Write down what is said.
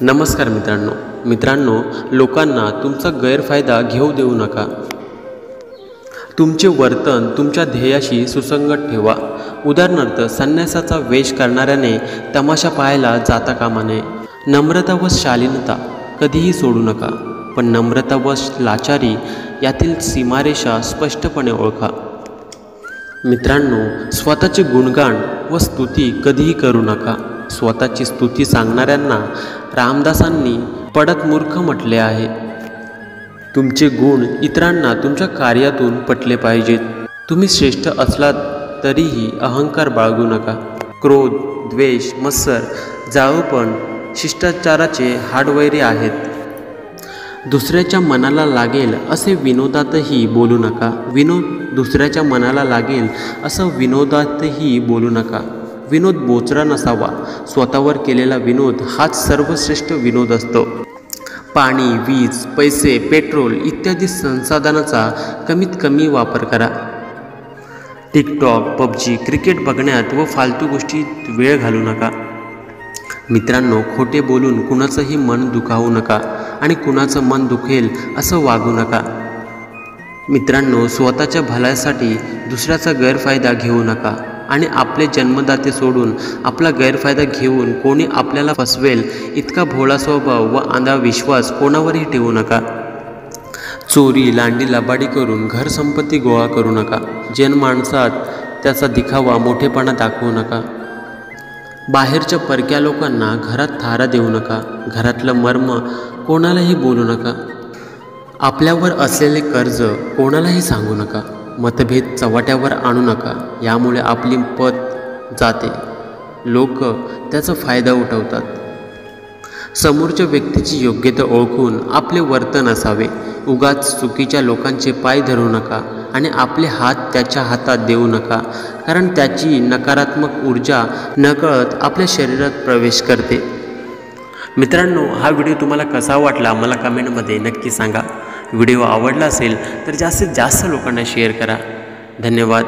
नमस्कार मित्रांनो, लोकांना तुमचा गैरफायदा घेऊ देऊ नका। तुमचे वर्तन तुमच्या ध्येयाशी सुसंगत ठेवा। उदाहरणार्थ, संन्यासाचा वेश करणाऱ्याने तमाशा पाहायला जाता कामा नये। नम्रता व शालीनता कधीही सोडू नका, पण नम्रता व लाचारी यातील सीमारेषा स्पष्टपणे ओळखा। मित्रांनो, स्वतःचे गुणगान व स्तुती कधीही करू नका। स्वतःची स्तुती सांगणाऱ्यांना रामदासांनी पडत मूर्ख म्हटले आहे। तुमचे गुण इतरांना तुमच्या कार्यातून पटले पाहिजेत। तुम्ही श्रेष्ठ असलात तरीही अहंकार बाळगू नका। क्रोध, द्वेष, मत्सर, जाळूपण शिष्टाचाराचे हाडवैरी आहेत। दुसऱ्याच्या मनाला लागेल असे विनोदातही बोलू नका। दुसऱ्याच्या मनाला लागेल असं विनोदातही बोलू नका। विनोद बोचरा नसावा। स्वतःवर केलेला विनोद हाच सर्वश्रेष्ठ विनोद असतो। पाणी, वीज, पैसे, पेट्रोल इत्यादी संसाधनाचा कमीत कमी वापर करा। टिकटॉक, पबजी, क्रिकेट बघण्यात व फालतू गोष्टीत वेळ घालवू नका। मित्रांनो, खोटे बोलून कुणाचंही मन दुखावू नका आणि कुणाचं मन दुखेल असं वागू नका। मित्रांनो, स्वतःच्या भल्यासाठी दुसऱ्याचा गैरफायदा घेऊ नका आणि आपले जन्मदाते सोडून आपला गैरफायदा घेऊन कोणी आपल्याला फसवेल इतका भोळा स्वभाव व आंधळा विश्वास कोणावरही ठेवू नका। चोरी, लांडी लबाडी करून घर संपत्ती गोळा करू नका। जनमानसात त्याचा दिखावा, मोठेपणा दाखवू नका। बाहेरच्या परक्या लोकांना घरात थारा देऊ नका। घरातलं मर्म कोणालाही बोलू नका। आपल्यावर असलेले कर्ज कोणालाही सांगू नका। मतभेद चव्हाट्यावर आणू नका, यामुळे आपली पत जाते। लोक त्याचा फायदा उठवतात। समोरच्या व्यक्तीची योग्यता ओळखून आपले वर्तन असावे। उगाच चुकीच्या लोकांचे पाय धरू नका आणि आपले हात त्याच्या हातात देऊ नका, कारण त्याची नकारात्मक ऊर्जा नकळत आपल्या शरीरात प्रवेश करते। मित्रांनो, हा व्हिडिओ तुम्हाला कसा वाटला मला कमेंटमध्ये नक्की सांगा। व्हिडिओ आवडला असेल तर जास्तीत जास्त लोकांना शेअर करा। धन्यवाद।